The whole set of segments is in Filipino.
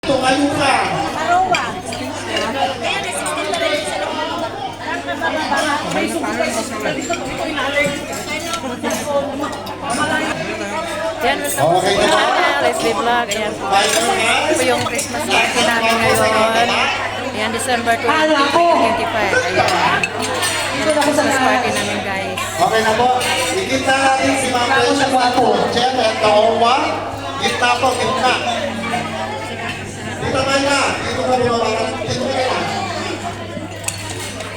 Tumayo ka. Arowa. Ayan, 16 pa rin sa loob. May subukan sa dito ko inalig. Yan, welcome po sa channel, SB Vlog. Ayan po. Ito po yung Christmas party namin ngayon. Ayan, December 20, 2025. Ayan. Christmas party namin, guys. Okay na po. Ikita natin si Ma'am Rachel po. Chen at Kaowa. Gitna po, gitna. Dito kayo na. Dito ka mga dito kayo na.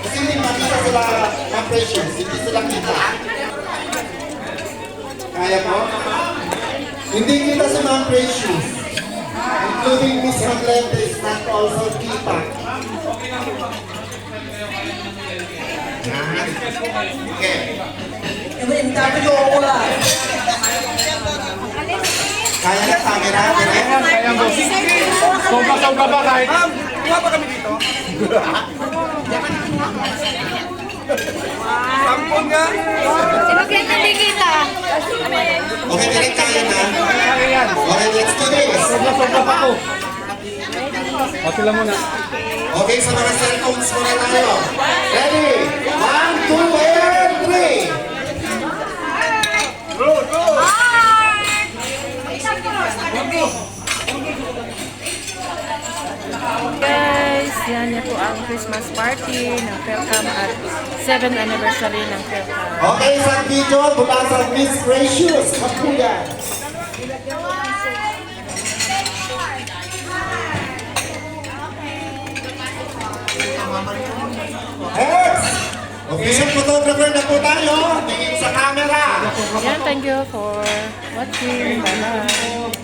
Kasi hindi makita sila Ma'am Rachel. Hindi sila kita. Kaya po? Hindi kita si Ma'am Precious. Including Miss Maglente is not also kita. Okay. Kaya na camera, Kaya mo. Sobra ba kahit? Kuha pa kami dito. Sampon nga. Sino kaya nandikita? okay, direct tayo na. Kaya yan. Okay, let's do this. Sobra pa ko. O sila muna. Okay, sa mga cellphones muna tayo. Ready? 1, 2, and 3. Guys, yan niya po ang Christmas party ng Felcam at 7th anniversary ng Felcam. Okay, sa video, mula sa Miss Precious. Magpugan. Next! Official photographer na po tayo. Tingin sa camera. Yan, thank you for watching. Bye-bye.